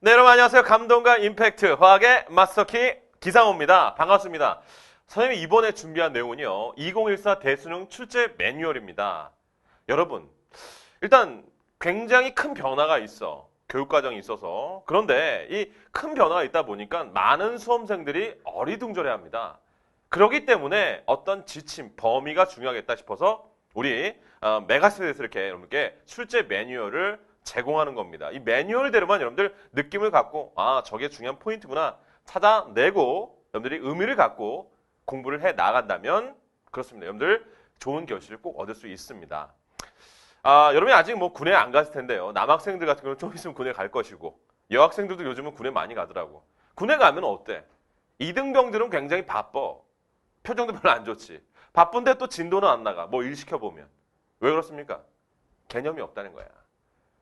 네, 여러분 안녕하세요. 감동과 임팩트 화학의 마스터키 기상호입니다. 반갑습니다. 선생님이 이번에 준비한 내용은요. 2014 대수능 출제 매뉴얼입니다. 여러분, 일단 굉장히 큰 변화가 있어. 교육과정이 있어서. 그런데 이 큰 변화가 있다 보니까 많은 수험생들이 어리둥절해합니다. 그렇기 때문에 어떤 지침, 범위가 중요하겠다 싶어서 우리 메가스터디에서 이렇게 여러분께 출제 매뉴얼을 제공하는 겁니다. 이 매뉴얼대로만 여러분들 느낌을 갖고 저게 중요한 포인트구나 찾아내고 여러분들이 의미를 갖고 공부를 해 나간다면 그렇습니다. 여러분들 좋은 결실을 꼭 얻을 수 있습니다. 여러분이 아직 뭐 군에 안 갔을 텐데요. 남학생들 같은 경우는 좀 있으면 군에 갈 것이고 여학생들도 요즘은 군에 많이 가더라고. 군에 가면 어때? 이등병들은 굉장히 바빠. 표정도 별로 안 좋지. 바쁜데 또 진도는 안 나가. 뭐 일 시켜보면. 왜 그렇습니까? 개념이 없다는 거야.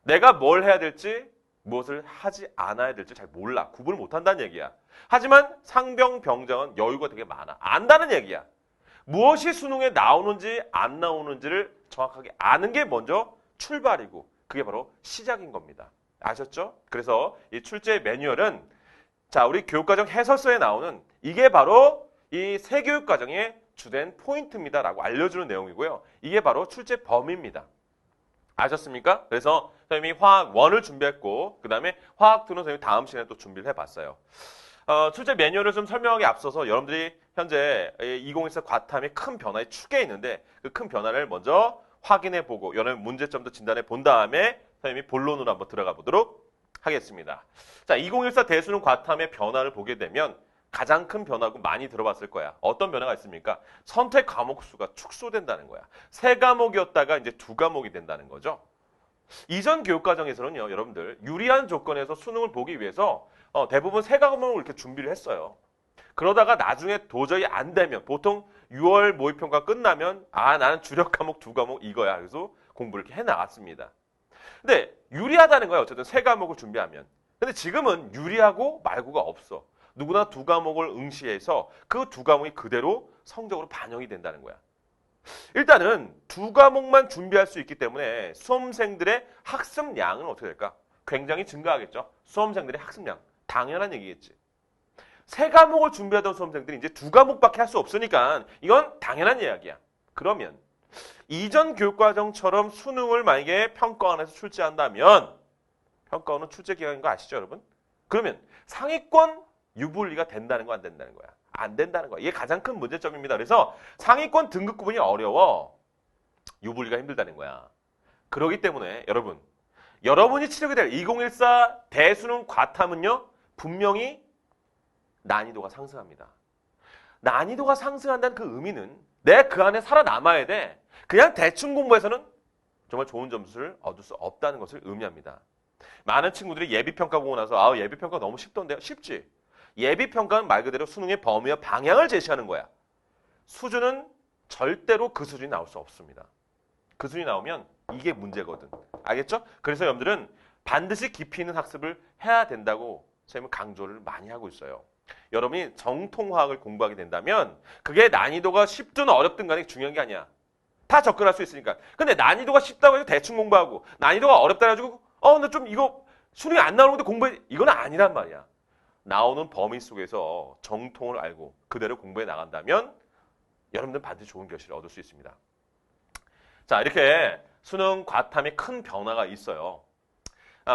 내가 뭘 해야 될지 무엇을 하지 않아야 될지 잘 몰라. 구분을 못한다는 얘기야. 하지만 상병, 병장은 여유가 되게 많아. 안다는 얘기야. 무엇이 수능에 나오는지 안 나오는지를 정확하게 아는 게 먼저 출발이고 그게 바로 시작인 겁니다. 아셨죠? 그래서 이 출제 매뉴얼은 자 우리 교육과정 해설서에 나오는 이게 바로 이 새 교육과정의 주된 포인트입니다라고 알려주는 내용이고요. 이게 바로 출제 범위입니다. 아셨습니까? 그래서 선생님이 화학 1을 준비했고 그 다음에 화학 2는 선생님이 다음 시간에 또 준비를 해봤어요. 출제 매뉴얼을 좀 설명하기 앞서서 여러분들이 현재 2014 과탐의 큰 변화의 축에 있는데 그 큰 변화를 먼저 확인해보고 여러분 문제점도 진단해 본 다음에 선생님이 본론으로 한번 들어가 보도록 하겠습니다. 자, 2014 대수능 과탐의 변화를 보게 되면 가장 큰 변화고 많이 들어봤을 거야. 어떤 변화가 있습니까? 선택 과목 수가 축소된다는 거야. 3과목이었다가 이제 2과목이 된다는 거죠. 이전 교육과정에서는요, 여러분들 유리한 조건에서 수능을 보기 위해서 대부분 3과목을 이렇게 준비를 했어요. 그러다가 나중에 도저히 안 되면 보통 6월 모의평가 끝나면 나는 주력 과목 2과목 이거야. 그래서 공부를 이렇게 해나갔습니다. 근데 유리하다는 거야. 어쨌든 3과목을 준비하면. 근데 지금은 유리하고 말고가 없어. 누구나 2과목을 응시해서 그 2과목이 그대로 성적으로 반영이 된다는 거야. 일단은 2과목만 준비할 수 있기 때문에 수험생들의 학습량은 어떻게 될까? 굉장히 증가하겠죠. 수험생들의 학습량. 당연한 얘기겠지. 3과목을 준비하던 수험생들이 이제 2과목밖에 할 수 없으니까 이건 당연한 이야기야. 그러면 이전 교육과정처럼 수능을 만약에 평가원에서 출제한다면 평가원은 출제 기간인 거 아시죠, 여러분? 그러면 상위권 유불리가 된다는 거 안 된다는 거야. 안 된다는 거야. 이게 가장 큰 문제점입니다. 그래서 상위권 등급 구분이 어려워. 유불리가 힘들다는 거야. 그렇기 때문에 여러분, 여러분이 치르게 될 2014 대수능 과탐은요. 분명히 난이도가 상승합니다. 난이도가 상승한다는 그 의미는 내 그 안에 살아남아야 돼. 그냥 대충 공부해서는 정말 좋은 점수를 얻을 수 없다는 것을 의미합니다. 많은 친구들이 예비평가 보고 나서 예비평가 너무 쉽던데요. 쉽지? 예비평가는 말 그대로 수능의 범위와 방향을 제시하는 거야. 수준은 절대로 그 수준이 나올 수 없습니다. 그 수준이 나오면 이게 문제거든. 알겠죠? 그래서 여러분들은 반드시 깊이 있는 학습을 해야 된다고 선생님은 강조를 많이 하고 있어요. 여러분이 정통화학을 공부하게 된다면 그게 난이도가 쉽든 어렵든 간에 중요한 게 아니야. 다 접근할 수 있으니까. 근데 난이도가 쉽다고 해서 대충 공부하고 난이도가 어렵다 해가지고 근데 좀 이거 수능이 안 나오는데 공부해. 이건 아니란 말이야. 나오는 범위 속에서 정통을 알고 그대로 공부해 나간다면 여러분들은 반드시 좋은 결실을 얻을 수 있습니다. 자, 이렇게 수능 과탐에 큰 변화가 있어요.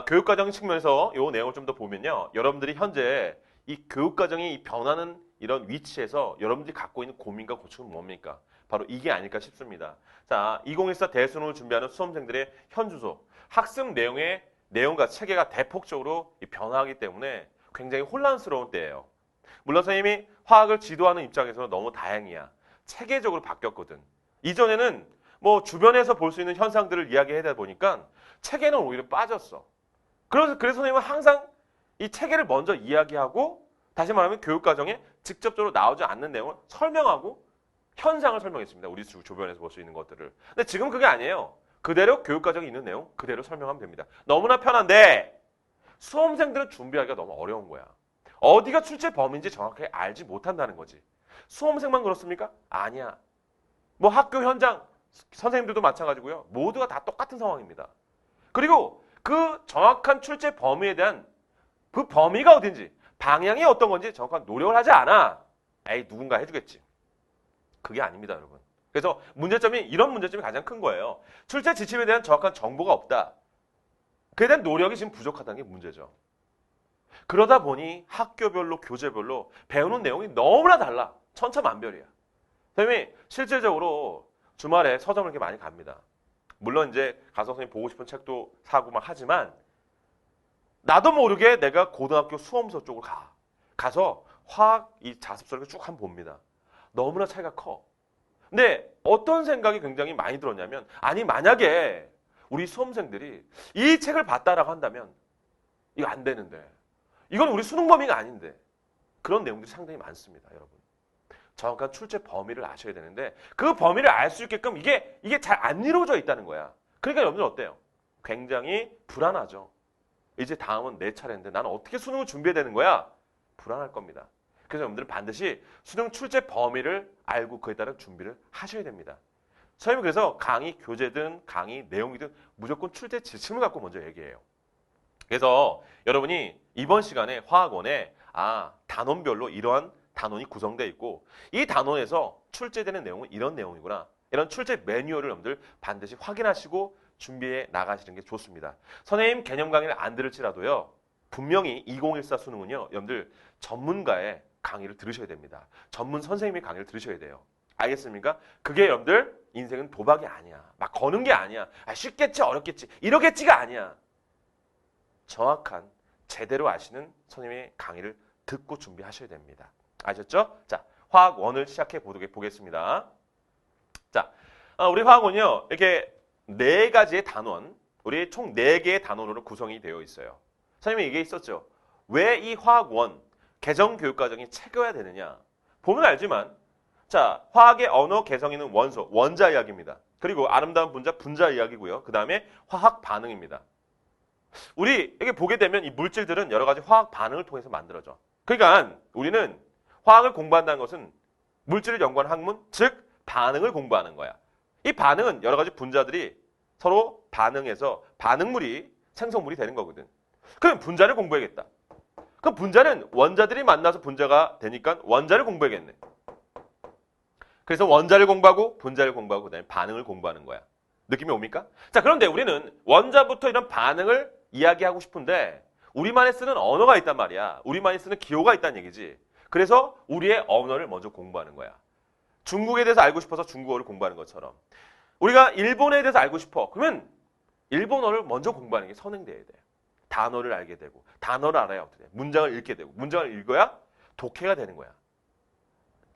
교육과정 측면에서 이 내용을 좀 더 보면요. 여러분들이 현재 이 교육과정이 이 변하는 이런 위치에서 여러분들이 갖고 있는 고민과 고충은 뭡니까? 바로 이게 아닐까 싶습니다. 자, 2014 대수능을 준비하는 수험생들의 현주소, 학습 내용의 내용과 체계가 대폭적으로 변화하기 때문에 굉장히 혼란스러운 때예요. 물론 선생님이 화학을 지도하는 입장에서는 너무 다행이야. 체계적으로 바뀌었거든. 이전에는 뭐 주변에서 볼 수 있는 현상들을 이야기하다 보니까 체계는 오히려 빠졌어. 그래서 선생님은 항상 이 체계를 먼저 이야기하고 다시 말하면 교육과정에 직접적으로 나오지 않는 내용을 설명하고 현상을 설명했습니다. 우리 주변에서 볼 수 있는 것들을. 근데 지금 그게 아니에요. 그대로 교육과정에 있는 내용 그대로 설명하면 됩니다. 너무나 편한데 수험생들은 준비하기가 너무 어려운 거야. 어디가 출제 범위인지 정확하게 알지 못한다는 거지. 수험생만 그렇습니까? 아니야. 뭐 학교 현장 선생님들도 마찬가지고요. 모두가 다 똑같은 상황입니다. 그리고 그 정확한 출제 범위에 대한 그 범위가 어딘지, 방향이 어떤 건지 정확한 노력을 하지 않아. 에이, 누군가 해주겠지. 그게 아닙니다, 여러분. 그래서 이런 문제점이 가장 큰 거예요. 출제 지침에 대한 정확한 정보가 없다. 그에 대한 노력이 지금 부족하다는 게 문제죠. 그러다 보니 학교별로, 교재별로 배우는 내용이 너무나 달라. 천차만별이야. 선생님이 실질적으로 주말에 서점을 이렇게 많이 갑니다. 물론 이제 가서 선생님 보고 싶은 책도 사고 막 하지만 나도 모르게 내가 고등학교 수험서 쪽으로 가서 화학 이 자습서를 쭉 한번 봅니다. 너무나 차이가 커. 근데 어떤 생각이 굉장히 많이 들었냐면, 아니 만약에 우리 수험생들이 이 책을 봤다라고 한다면 이거 안 되는데, 이건 우리 수능 범위가 아닌데, 그런 내용들이 상당히 많습니다, 여러분. 정확한 출제 범위를 아셔야 되는데, 그 범위를 알 수 있게끔 이게 잘 안 이루어져 있다는 거야. 그러니까 여러분들 어때요? 굉장히 불안하죠. 이제 다음은 내 차례인데 나는 어떻게 수능을 준비해야 되는 거야? 불안할 겁니다. 그래서 여러분들은 반드시 수능 출제 범위를 알고 그에 따른 준비를 하셔야 됩니다. 선생님은 그래서 강의 교재든 강의 내용이든 무조건 출제 지침을 갖고 먼저 얘기해요. 그래서 여러분이 이번 시간에 화학원에 단원별로 이러한 단원이 구성되어 있고, 이 단원에서 출제되는 내용은 이런 내용이구나, 이런 출제 매뉴얼을 여러분들 반드시 확인하시고 준비해 나가시는 게 좋습니다. 선생님 개념 강의를 안 들을지라도요, 분명히 2014 수능은요, 여러분들 전문가의 강의를 들으셔야 됩니다. 전문 선생님의 강의를 들으셔야 돼요. 알겠습니까? 그게 여러분들 인생은 도박이 아니야. 막 거는 게 아니야. 쉽겠지, 어렵겠지, 이러겠지가 아니야. 정확한 제대로 아시는 선생님의 강의를 듣고 준비하셔야 됩니다. 아셨죠? 자, 화학 1을 시작해 보겠습니다. 자, 우리 화학은요, 이렇게 4가지의 단원, 우리 총 4개의 단원으로 구성이 되어 있어요. 선생님이 이게 있었죠. 왜 이 화학 1 개정교육과정이 채워야 되느냐? 보면 알지만, 자, 화학의 언어 개성 있는 원소, 원자 이야기입니다. 그리고 아름다운 분자, 분자 이야기고요. 그 다음에 화학 반응입니다. 우리 이렇게 보게 되면 이 물질들은 여러 가지 화학 반응을 통해서 만들어져. 그러니까 우리는 화학을 공부한다는 것은 물질을 연구하는 학문, 즉 반응을 공부하는 거야. 이 반응은 여러 가지 분자들이 서로 반응해서 반응물이 생성물이 되는 거거든. 그럼 분자를 공부해야겠다. 그럼 분자는 원자들이 만나서 분자가 되니까 원자를 공부해야겠네. 그래서 원자를 공부하고 분자를 공부하고 그다음에 반응을 공부하는 거야. 느낌이 옵니까? 자, 그런데 우리는 원자부터 이런 반응을 이야기하고 싶은데 우리만이 쓰는 언어가 있단 말이야. 우리만이 쓰는 기호가 있다는 얘기지. 그래서 우리의 언어를 먼저 공부하는 거야. 중국에 대해서 알고 싶어서 중국어를 공부하는 것처럼. 우리가 일본에 대해서 알고 싶어. 그러면 일본어를 먼저 공부하는 게 선행돼야 돼. 단어를 알게 되고, 단어를 알아야 어떻게 돼? 문장을 읽게 되고, 문장을 읽어야 독해가 되는 거야.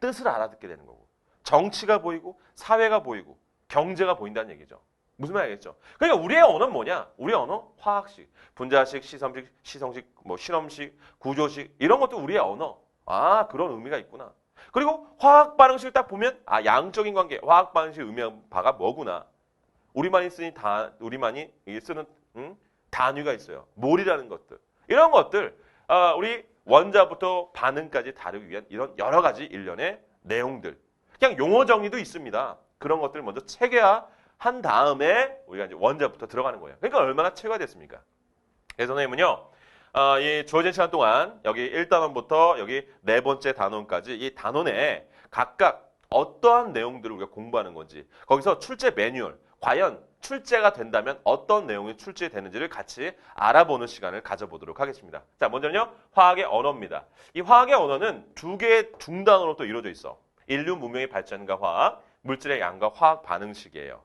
뜻을 알아듣게 되는 거고. 정치가 보이고, 사회가 보이고, 경제가 보인다는 얘기죠. 무슨 말 알겠죠? 그러니까 우리의 언어는 뭐냐? 우리의 언어, 화학식, 분자식, 시성식, 뭐 실험식, 구조식, 이런 것도 우리의 언어. 그런 의미가 있구나. 그리고 화학 반응식을 딱 보면 양적인 관계, 화학 반응식 의미하는 바가 뭐구나. 우리만이 쓰는 단위가 있어요. 몰이라는 것들. 이런 것들 우리 원자부터 반응까지 다루기 위한 이런 여러 가지 일련의 내용들. 그냥 용어 정리도 있습니다. 그런 것들을 먼저 체계화한 다음에 우리가 이제 원자부터 들어가는 거예요. 그러니까 얼마나 체계화됐습니까? 그래서 선생님은요. 이 주어진 시간 동안 여기 1단원부터 여기 4번째 단원까지 이 단원에 각각 어떠한 내용들을 우리가 공부하는 건지, 거기서 출제 매뉴얼, 과연 출제가 된다면 어떤 내용이 출제되는지를 같이 알아보는 시간을 가져보도록 하겠습니다. 자, 먼저는요, 화학의 언어입니다. 이 화학의 언어는 2개의 중단어로 또 이루어져 있어. 인류 문명의 발전과 화학, 물질의 양과 화학 반응식이에요.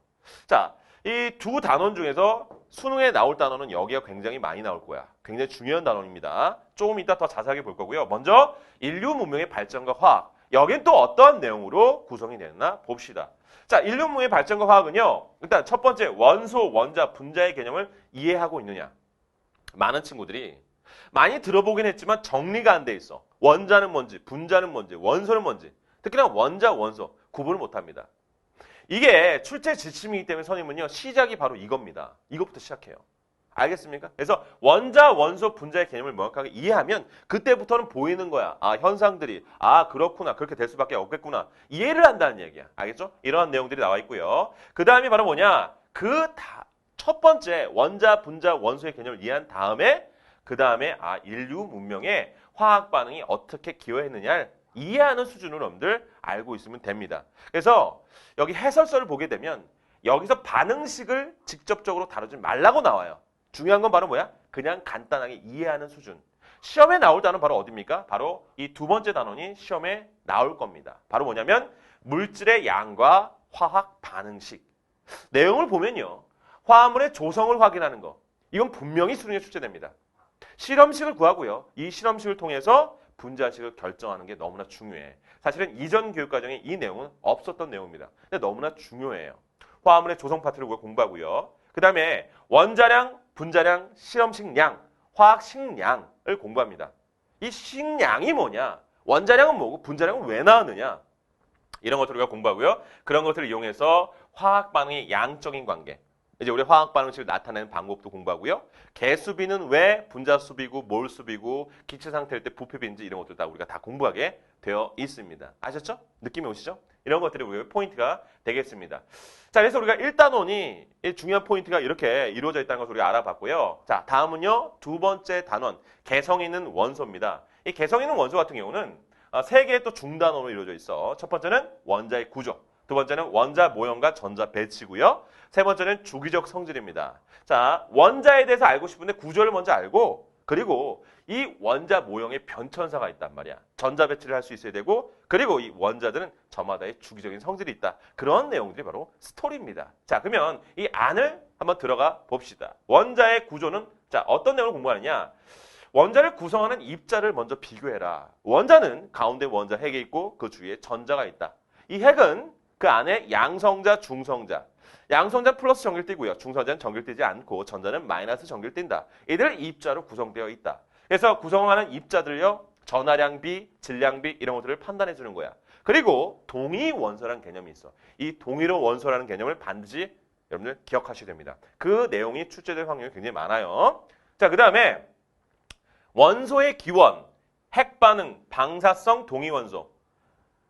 자, 이 2 단원 중에서 수능에 나올 단어는 여기가 굉장히 많이 나올 거야. 굉장히 중요한 단원입니다. 조금 이따 더 자세하게 볼 거고요. 먼저 인류 문명의 발전과 화학. 여긴 또 어떤 내용으로 구성이 되나 봅시다. 자, 인류 문명의 발전과 화학은요. 일단 첫 번째 원소, 원자, 분자의 개념을 이해하고 있느냐. 많은 친구들이 많이 들어보긴 했지만 정리가 안 돼 있어. 원자는 뭔지, 분자는 뭔지, 원소는 뭔지. 특히나 원자, 원소 구분을 못합니다. 이게 출제 지침이기 때문에 선생님은요. 시작이 바로 이겁니다. 이것부터 시작해요. 알겠습니까? 그래서 원자, 원소, 분자의 개념을 명확하게 이해하면 그때부터는 보이는 거야. 현상들이 그렇구나. 그렇게 될 수밖에 없겠구나. 이해를 한다는 얘기야. 알겠죠? 이러한 내용들이 나와 있고요. 그 다음이 바로 뭐냐? 첫 번째 원자, 분자, 원소의 개념을 이해한 다음에 그 다음에 인류 문명에 화학 반응이 어떻게 기여했느냐를 이해하는 수준으로 여러분들 알고 있으면 됩니다. 그래서 여기 해설서를 보게 되면 여기서 반응식을 직접적으로 다루지 말라고 나와요. 중요한 건 바로 뭐야? 그냥 간단하게 이해하는 수준. 시험에 나올 단어는 바로 어디입니까? 바로 이 두 번째 단원이 시험에 나올 겁니다. 바로 뭐냐면 물질의 양과 화학 반응식. 내용을 보면요. 화합물의 조성을 확인하는 거. 이건 분명히 수능에 출제됩니다. 실험식을 구하고요. 이 실험식을 통해서 분자식을 결정하는 게 너무나 중요해. 사실은 이전 교육과정에 이 내용은 없었던 내용입니다. 근데 너무나 중요해요. 화합물의 조성 파트를 우리가 공부하고요. 그 다음에 원자량, 분자량, 실험식량, 화학식량을 공부합니다. 이 식량이 뭐냐? 원자량은 뭐고 분자량은 왜 나왔느냐? 이런 것들을 우리가 공부하고요. 그런 것들을 이용해서 화학 반응의 양적인 관계, 이제 우리 화학 반응식을 나타내는 방법도 공부하고요. 개수비는 왜 분자수비고 몰수비고 기체 상태일 때 부피비인지 이런 것들 다 우리가 다 공부하게 되어 있습니다. 아셨죠? 느낌이 오시죠? 이런 것들이 우리 포인트가 되겠습니다. 자, 그래서 우리가 1단원이 중요한 포인트가 이렇게 이루어져 있다는 것을 우리가 알아봤고요. 자, 다음은요. 두 번째 단원, 개성 있는 원소입니다. 이 개성 있는 원소 같은 경우는 세 개의 또 중단원으로 이루어져 있어. 첫 번째는 원자의 구조, 두 번째는 원자 모형과 전자 배치고요. 세 번째는 주기적 성질입니다. 자, 원자에 대해서 알고 싶은데 구조를 먼저 알고, 그리고 이 원자 모형에 변천사가 있단 말이야. 전자 배치를 할 수 있어야 되고, 그리고 이 원자들은 저마다의 주기적인 성질이 있다. 그런 내용들이 바로 스토리입니다. 자, 그러면 이 안을 한번 들어가 봅시다. 원자의 구조는 자, 어떤 내용을 공부하느냐? 원자를 구성하는 입자를 먼저 비교해라. 원자는 가운데 원자 핵이 있고 그 주위에 전자가 있다. 이 핵은 그 안에 양성자, 중성자. 양성자 플러스 전기를 띠고요. 중성자는 전기를 띠지 않고 전자는 마이너스 전기를 띈다. 이들 입자로 구성되어 있다. 그래서 구성하는 입자들요. 전하량비, 질량비 이런 것들을 판단해 주는 거야. 그리고 동위 원소라는 개념이 있어. 이 동위로 원소라는 개념을 반드시 여러분들 기억하셔야 됩니다. 그 내용이 출제될 확률이 굉장히 많아요. 자, 그 다음에 원소의 기원, 핵반응, 방사성 동위원소.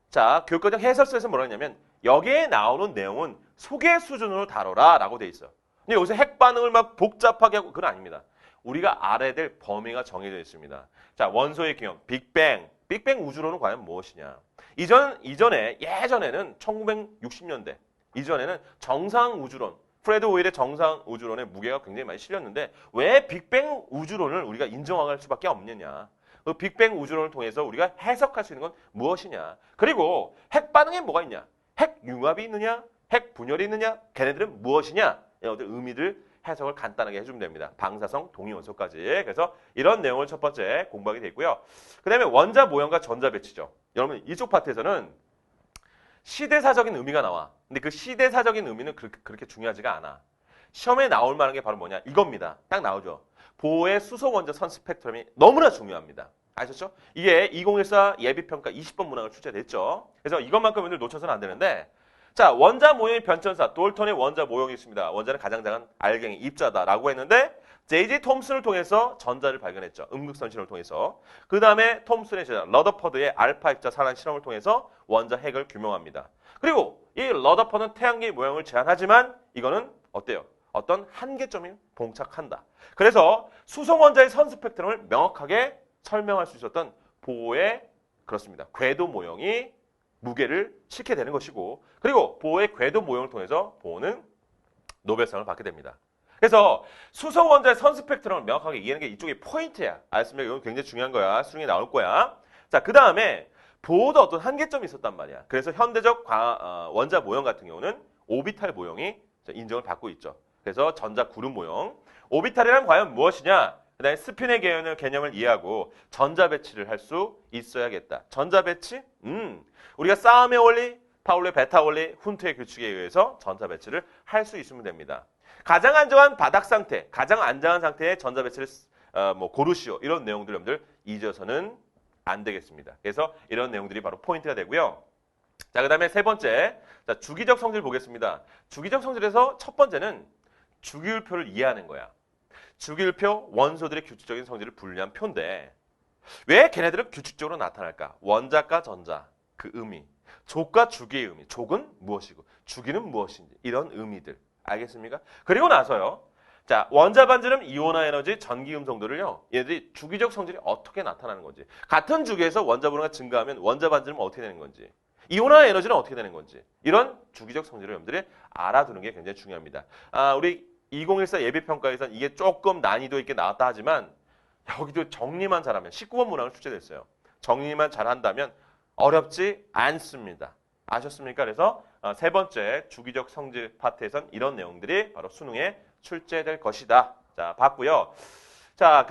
자, 교육과정 해설서에서 뭐라 했냐면 여기에 나오는 내용은 소개 수준으로 다뤄라 라고 돼 있어요. 근데 여기서 핵반응을 막 복잡하게 하고 그건 아닙니다. 우리가 알아야 될 범위가 정해져 있습니다. 자, 원소의 기원, 빅뱅. 빅뱅 우주론은 과연 무엇이냐? 예전에는 1960년대 이전에는 정상 우주론, 프레드 오일의 정상 우주론의 무게가 굉장히 많이 실렸는데 왜 빅뱅 우주론을 우리가 인정할 수밖에 없느냐? 그 빅뱅 우주론을 통해서 우리가 해석할 수 있는 건 무엇이냐? 그리고 핵 반응에 뭐가 있냐? 핵 융합이 있느냐? 핵 분열이 있느냐? 걔네들은 무엇이냐? 이런 의미를 해석을 간단하게 해주면 됩니다. 방사성 동위원소까지. 그래서 이런 내용을 첫 번째 공부하게 돼 있고요. 그 다음에 원자 모형과 전자 배치죠. 여러분 이쪽 파트에서는 시대사적인 의미가 나와. 근데 그 시대사적인 의미는 그렇게 중요하지가 않아. 시험에 나올 만한 게 바로 뭐냐? 이겁니다. 딱 나오죠. 보호의 수소 원자 선 스펙트럼이 너무나 중요합니다. 아셨죠? 이게 2014 예비평가 20번 문항을 출제됐죠. 그래서 이것만큼 오늘 놓쳐서는 안 되는데 자, 원자 모형의 변천사, 돌턴의 원자 모형이 있습니다. 원자는 가장 작은 알갱이 입자다라고 했는데 J.J. 톰슨을 통해서 전자를 발견했죠. 음극선 실험을 통해서. 그 다음에 톰슨의 제자 러더퍼드의 알파 입자 산란 실험을 통해서 원자 핵을 규명합니다. 그리고 이 러더퍼드는 태양계 모형을 제안하지만 이거는 어때요? 어떤 한계점이 봉착한다. 그래서 수소 원자의 선 스펙트럼을 명확하게 설명할 수 있었던 보호의 그렇습니다. 궤도 모형이 무게를 싣게 되는 것이고 그리고 보호의 궤도 모형을 통해서 보호는 노벨상을 받게 됩니다. 그래서 수소 원자의 선 스펙트럼을 명확하게 이해하는 게 이쪽의 포인트야. 알았습니까? 이건 굉장히 중요한 거야. 수능에 나올 거야. 자, 그 다음에 보호도 어떤 한계점이 있었단 말이야. 그래서 현대적 원자 모형 같은 경우는 오비탈 모형이 인정을 받고 있죠. 그래서 전자 구름 모형. 오비탈이란 과연 무엇이냐? 그 다음에 스핀의 개념을 이해하고 전자 배치를 할 수 있어야겠다. 전자 배치? 우리가 싸움의 원리, 파울의 베타 원리, 훈트의 규칙에 의해서 전자 배치를 할 수 있으면 됩니다. 가장 안정한 바닥 상태, 가장 안정한 상태의 전자 배치를 고르시오. 이런 내용들 여러분들 잊어서는 안 되겠습니다. 그래서 이런 내용들이 바로 포인트가 되고요. 자, 그 다음에 세 번째, 자, 주기적 성질 보겠습니다. 주기적 성질에서 첫 번째는 주기율표를 이해하는 거야. 주기율표, 원소들의 규칙적인 성질을 분리한 표인데 왜 걔네들은 규칙적으로 나타날까? 원자과 전자, 그 의미, 족과 주기의 의미, 족은 무엇이고 주기는 무엇인지 이런 의미들. 알겠습니까? 그리고 나서요. 자, 원자 반지름, 이온화 에너지, 전기 음성들을요. 얘들이 주기적 성질이 어떻게 나타나는 건지. 같은 주기에서 원자 분호가 증가하면 원자 반지름은 어떻게 되는 건지. 이온화 에너지는 어떻게 되는 건지. 이런 주기적 성질을 여러분들이 알아두는 게 굉장히 중요합니다. 우리 2014 예비평가에서는 이게 조금 난이도 있게 나왔다 하지만 여기도 정리만 잘하면 19번 문항을 출제됐어요. 정리만 잘한다면 어렵지 않습니다. 아셨습니까? 그래서 세 번째 주기적 성질 파트에선 이런 내용들이 바로 수능에 출제될 것이다. 자, 봤고요. 자,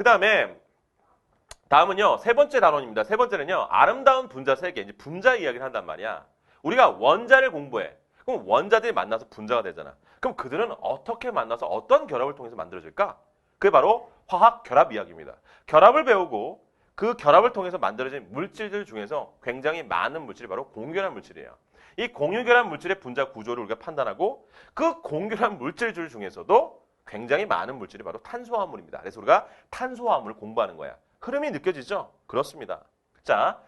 다음은요. 세 번째 단원입니다. 세 번째는요. 아름다운 분자 세계, 이제 분자 이야기를 한단 말이야. 우리가 원자를 공부해. 그럼 원자들이 만나서 분자가 되잖아. 그럼 그들은 어떻게 만나서 어떤 결합을 통해서 만들어질까? 그게 바로 화학 결합 이야기입니다. 결합을 배우고 그 결합을 통해서 만들어진 물질들 중에서 굉장히 많은 물질이 바로 공유결합 물질이에요. 이 공유결합 물질의 분자 구조를 우리가 판단하고 그 공유결합 물질들 중에서도 굉장히 많은 물질이 바로 탄소화합물입니다. 그래서 우리가 탄소화합물을 공부하는 거야. 흐름이 느껴지죠? 그렇습니다. 자,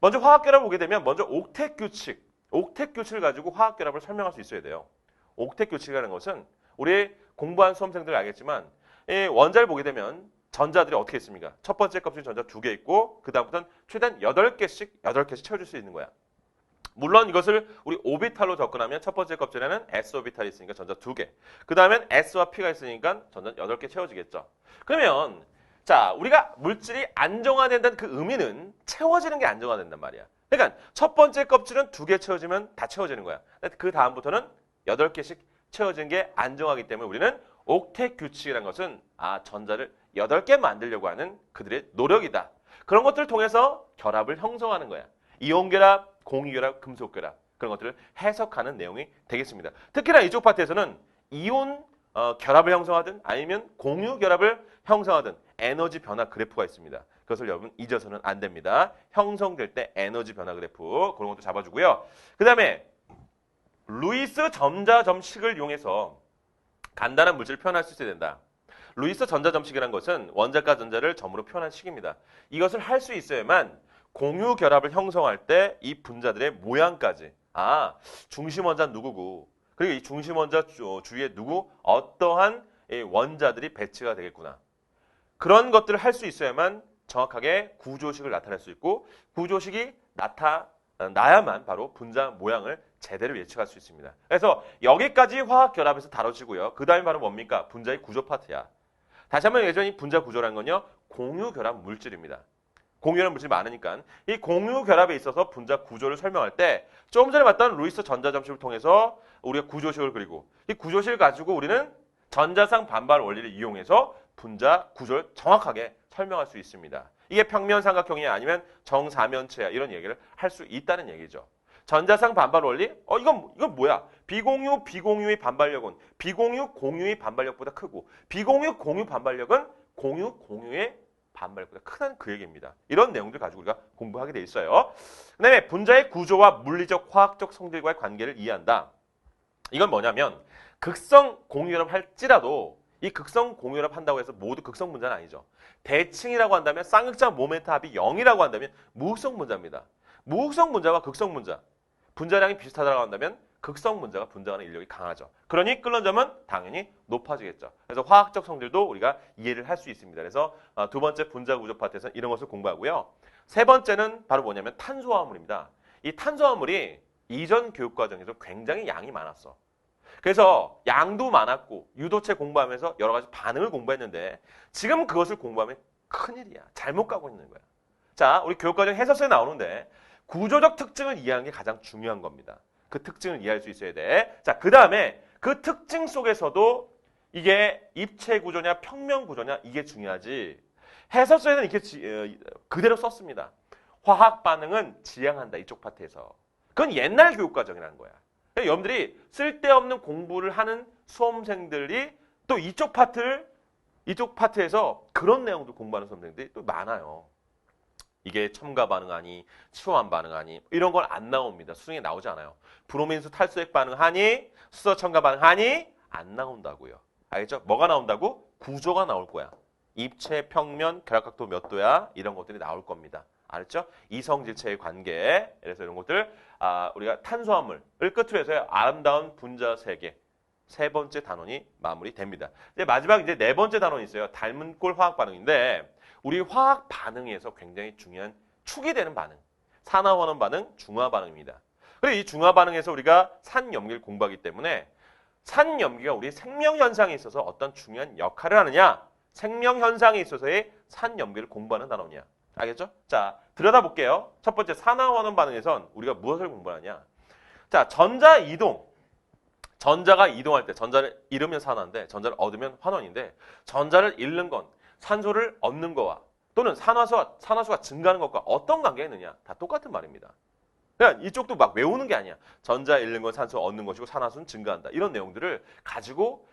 먼저 화학결합을 보게 되면 먼저 옥텟 규칙. 옥텟 규칙을 가지고 화학결합을 설명할 수 있어야 돼요. 옥텟 규칙이라는 것은 우리 공부한 수험생들 알겠지만 이 원자를 보게 되면 전자들이 어떻게 있습니까? 첫 번째 껍질 전자 2개 있고 그 다음부터는 최대한 8개씩 채워줄 수 있는 거야. 물론 이것을 우리 오비탈로 접근하면 첫 번째 껍질에는 S 오비탈이 있으니까 전자 2개. 그 다음엔 S와 P가 있으니까 전자 8개 채워지겠죠. 그러면 자, 우리가 물질이 안정화된다는 그 의미는 채워지는 게 안정화된단 말이야. 그러니까 첫 번째 껍질은 2개 채워지면 다 채워지는 거야. 그 다음부터는 8개씩 채워지는 게 안정화이기 때문에 우리는 옥텟 규칙이라는 것은 전자를 8개 만들려고 하는 그들의 노력이다. 그런 것들을 통해서 결합을 형성하는 거야. 이온 결합, 공유 결합, 금속 결합 그런 것들을 해석하는 내용이 되겠습니다. 특히나 이쪽 파트에서는 이온 결합을 형성하든 아니면 공유 결합을 형성하든 에너지 변화 그래프가 있습니다. 그것을 여러분 잊어서는 안 됩니다. 형성될 때 에너지 변화 그래프 그런 것도 잡아주고요. 그 다음에 루이스 전자점식을 이용해서 간단한 물질을 표현할 수 있어야 된다. 루이스 전자점식이라는 것은 원자과 전자를 점으로 표현한 식입니다. 이것을 할 수 있어야만 공유 결합을 형성할 때 이 분자들의 모양까지 중심 원자는 누구고 그리고 이 중심 원자 주위에 어떠한 원자들이 배치가 되겠구나. 그런 것들을 할 수 있어야만 정확하게 구조식을 나타낼 수 있고 구조식이 나야만 바로 분자 모양을 제대로 예측할 수 있습니다. 그래서 여기까지 화학 결합에서 다뤄지고요. 그 다음에 바로 뭡니까? 분자의 구조 파트야. 다시 한번 예전에 분자 구조라는 건요. 공유 결합 물질입니다. 공유 결합 물질이 많으니까 이 공유 결합에 있어서 분자 구조를 설명할 때 조금 전에 봤던 루이스 전자점식을 통해서 우리가 구조식을 그리고 이 구조식을 가지고 우리는 전자상 반발 원리를 이용해서 분자 구조를 정확하게 설명할 수 있습니다. 이게 평면 삼각형이야 아니면 정사면체야 이런 얘기를 할 수 있다는 얘기죠. 전자상 반발 원리? 이건 뭐야? 비공유의 반발력은 공유의 반발력보다 크고 공유 반발력은 공유의 반발력보다 크다는 그 얘기입니다. 이런 내용들 가지고 우리가 공부하게 돼 있어요. 그 다음에 분자의 구조와 물리적, 화학적 성질과의 관계를 이해한다. 이건 뭐냐면 극성 공유결합 할지라도 이 극성 공유결합 한다고 해서 모두 극성 분자는 아니죠. 대칭이라고 한다면 쌍극자 모멘트 합이 0이라고 한다면 무극성 분자입니다. 무극성 분자와 극성 분자 분자량이 비슷하다고 한다면 극성 분자가 분자하는 인력이 강하죠. 그러니 끓는 점은 당연히 높아지겠죠. 그래서 화학적 성질도 우리가 이해를 할 수 있습니다. 그래서 두 번째 분자 구조 파트에서는 이런 것을 공부하고요. 세 번째는 바로 뭐냐면 탄소화합물입니다. 이 탄소화합물이 이전 교육 과정에서 굉장히 양이 많았어. 그래서 양도 많았고 유도체 공부하면서 여러 가지 반응을 공부했는데 지금 그것을 공부하면 큰일이야. 잘못 가고 있는 거야. 자, 우리 교육과정 해설서에 나오는데 구조적 특징을 이해하는 게 가장 중요한 겁니다. 그 특징을 이해할 수 있어야 돼. 자, 그 다음에 그 특징 속에서도 이게 입체 구조냐 평면 구조냐 이게 중요하지. 해설서에는 이렇게 그대로 썼습니다. 화학 반응은 지향한다. 이쪽 파트에서. 그건 옛날 교육과정이라는 거야. 여러분들이 쓸데없는 공부를 하는 수험생들이 또 이쪽 파트에서 그런 내용도 공부하는 수험생들이 또 많아요. 이게 첨가 반응하니, 수소환 반응하니 이런 건 안 나옵니다. 수능에 나오지 않아요. 브로민수 탈수액 반응하니, 수소 첨가 반응하니 안 나온다고요. 알겠죠? 뭐가 나온다고? 구조가 나올 거야. 입체, 평면, 결합각도 몇 도야? 이런 것들이 나올 겁니다. 알았죠? 이성질체의 관계. 그래서 이런 것들 우리가 탄소화물을 끝으로 해서 아름다운 분자 세계. 세 번째 단원이 마무리됩니다. 이제 마지막 이제 네 번째 단원이 있어요. 닮은 꼴 화학 반응인데 우리 화학 반응에서 굉장히 중요한 축이 되는 반응. 산화환원 반응, 중화 반응입니다. 그리고 이 중화 반응에서 우리가 산염기를 공부하기 때문에 산염기가 우리 생명 현상에 있어서 어떤 중요한 역할을 하느냐? 생명 현상에 있어서의 산염기를 공부하는 단원이야. 알겠죠? 자, 들여다볼게요. 첫 번째 산화환원 반응에선 우리가 무엇을 공부하냐? 자, 전자 이동. 전자가 이동할 때 전자를 잃으면 산화인데 전자를 얻으면 환원인데 전자를 잃는 건 산소를 얻는 거와 또는 산화수가 증가하는 것과 어떤 관계가 있느냐? 다 똑같은 말입니다. 그냥 이쪽도 막 외우는 게 아니야. 전자 잃는 건 산소 얻는 것이고 산화수는 증가한다. 이런 내용들을 가지고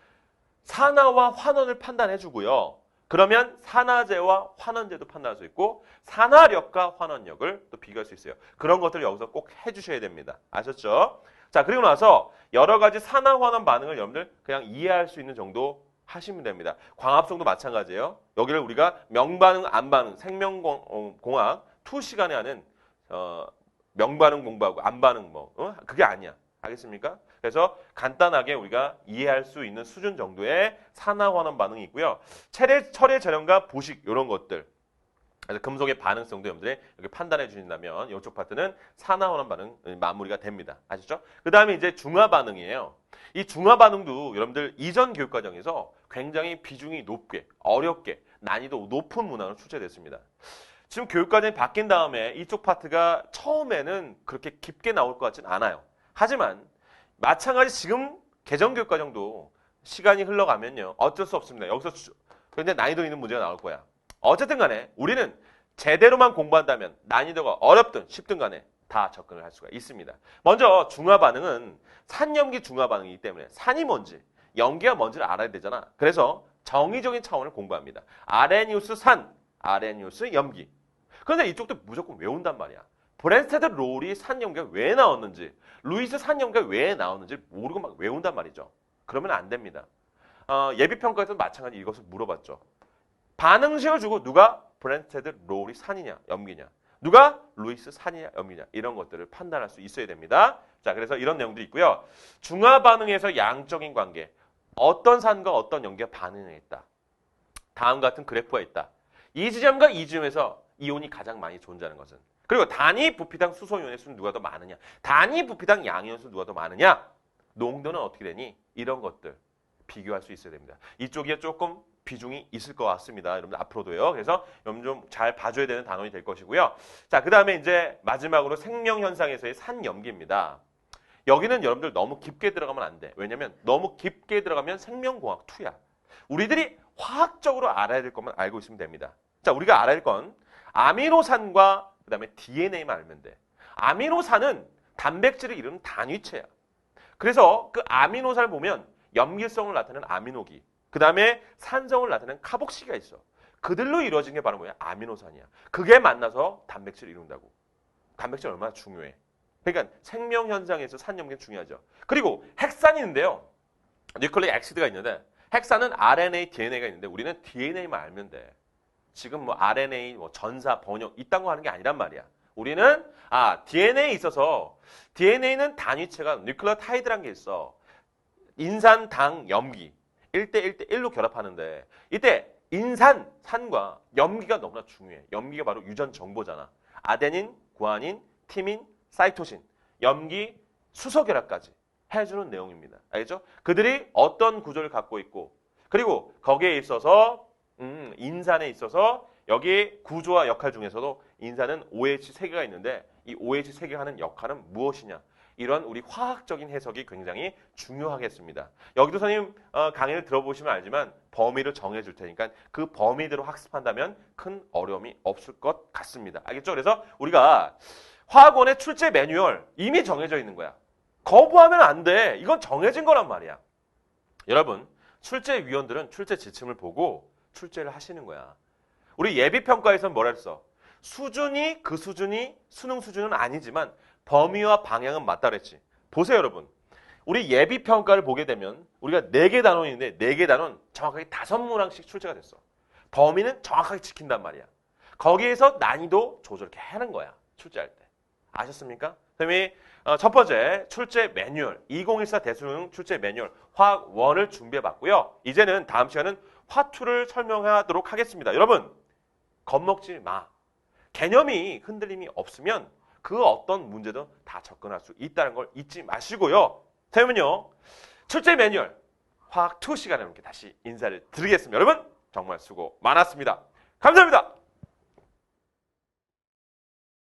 산화와 환원을 판단해 주고요. 그러면 산화제와 환원제도 판단할 수 있고 산화력과 환원력을 또 비교할 수 있어요. 그런 것들을 여기서 꼭 해주셔야 됩니다. 아셨죠? 자, 그리고 나서 여러 가지 산화 환원 반응을 여러분들 그냥 이해할 수 있는 정도 하시면 됩니다. 광합성도 마찬가지예요. 여기를 우리가 명반응, 안반응, 생명공학 2시간에 하는 명반응 공부하고 안반응 그게 아니야. 알겠습니까? 그래서 간단하게 우리가 이해할 수 있는 수준 정도의 산화 환원 반응이 있고요. 철의 재련과 부식 이런 것들. 그래서 금속의 반응성도 여러분들이 이렇게 판단해 주신다면 이쪽 파트는 산화환원 반응 마무리가 됩니다. 아시죠? 그 다음에 이제 중화 반응이에요. 이 중화 반응도 여러분들 이전 교육 과정에서 굉장히 비중이 높게, 어렵게, 난이도 높은 문항으로 출제됐습니다. 지금 교육 과정이 바뀐 다음에 이쪽 파트가 처음에는 그렇게 깊게 나올 것 같진 않아요. 하지만 마찬가지 지금 개정 교육 과정도 시간이 흘러가면요. 어쩔 수 없습니다. 여기서 굉장히 난이도 있는 문제가 나올 거야. 어쨌든 간에 우리는 제대로만 공부한다면 난이도가 어렵든 쉽든 간에 다 접근을 할 수가 있습니다. 먼저 중화 반응은 산염기 중화 반응이기 때문에 산이 뭔지, 염기가 뭔지를 알아야 되잖아. 그래서 정의적인 차원을 공부합니다. 아레니우스 산, 아레니우스 염기. 그런데 이쪽도 무조건 외운단 말이야. 브랜스테드 롤이 산염기가 왜 나왔는지, 루이스 산염기가 왜 나왔는지 모르고 막 외운단 말이죠. 그러면 안 됩니다. 예비평가에서도 마찬가지 이것을 물어봤죠. 반응식을 주고 누가 브랜스테드 롤이 산이냐 염기냐 누가 루이스 산이냐 염기냐 이런 것들을 판단할 수 있어야 됩니다. 자, 그래서 이런 내용들이 있고요. 중화 반응에서 양적인 관계 어떤 산과 어떤 염기가 반응했다. 다음 같은 그래프가 있다. 이 지점과 이 지점에서 이온이 가장 많이 존재하는 것은 그리고 단위 부피당 수소이온의 수는 누가 더 많으냐 단위 부피당 양이온 수는 누가 더 많으냐 농도는 어떻게 되니 이런 것들 비교할 수 있어야 됩니다. 이쪽이 조금 비중이 있을 것 같습니다. 여러분들 앞으로도요. 그래서 여러분 좀 잘 봐줘야 되는 단원이 될 것이고요. 자, 그 다음에 이제 마지막으로 생명현상에서의 산염기입니다. 여기는 여러분들 너무 깊게 들어가면 안 돼. 왜냐면 너무 깊게 들어가면 생명공학 2야. 우리들이 화학적으로 알아야 될 것만 알고 있으면 됩니다. 자, 우리가 알아야 할 건 아미노산과 그 다음에 DNA만 알면 돼. 아미노산은 단백질을 이루는 단위체야. 그래서 그 아미노산을 보면 염기성을 나타내는 아미노기 그 다음에 산성을 나타내는 카복시가 있어. 그들로 이루어진 게 바로 뭐야? 아미노산이야. 그게 만나서 단백질을 이룬다고. 단백질 얼마나 중요해. 그러니까 생명 현상에서 산염기는 중요하죠. 그리고 핵산이 있는데요. 뉴클레이 엑시드가 있는데 핵산은 RNA, DNA가 있는데 우리는 DNA만 알면 돼. 지금 뭐 RNA, 뭐 전사, 번역 이딴 거 하는 게 아니란 말이야. 우리는 DNA에 있어서 DNA는 단위체가 뉴클레오타이드란 게 있어. 인산, 당, 염기. 1대 1로 결합하는데 이때 인산, 산과 염기가 너무나 중요해. 염기가 바로 유전 정보잖아. 아데닌, 구아닌, 티민, 사이토신, 염기, 수소 결합까지 해주는 내용입니다. 알겠죠? 그들이 어떤 구조를 갖고 있고 그리고 거기에 있어서 인산에 있어서 여기 구조와 역할 중에서도 인산은 OH 3개가 있는데 이 OH 3개가 하는 역할은 무엇이냐? 이런 우리 화학적인 해석이 굉장히 중요하겠습니다. 여기도 선생님 강의를 들어보시면 알지만 범위를 정해줄 테니까 그 범위대로 학습한다면 큰 어려움이 없을 것 같습니다. 알겠죠? 그래서 우리가 화학원의 출제 매뉴얼 이미 정해져 있는 거야. 거부하면 안 돼. 이건 정해진 거란 말이야. 여러분, 출제위원들은 출제 지침을 보고 출제를 하시는 거야. 우리 예비평가에서는 뭐라 했어? 수준이 그 수준이 수능 수준은 아니지만 범위와 방향은 맞다 그랬지. 보세요, 여러분. 우리 예비평가를 보게 되면 우리가 4개 단원인데 4개 단원 정확하게 5문항씩 출제가 됐어. 범위는 정확하게 지킨단 말이야. 거기에서 난이도 조절을 이렇게 하는 거야. 출제할 때. 아셨습니까? 선생님이 첫 번째 출제 매뉴얼, 2014 대수능 출제 매뉴얼 화학 1을 준비해봤고요. 이제는 다음 시간은 화 2를 설명하도록 하겠습니다. 여러분, 겁먹지 마. 개념이 흔들림이 없으면 그 어떤 문제도 다 접근할 수 있다는 걸 잊지 마시고요. 선생님은요, 출제 매뉴얼 화학 2 시간에 이렇게 다시 인사를 드리겠습니다. 여러분, 정말 수고 많았습니다. 감사합니다.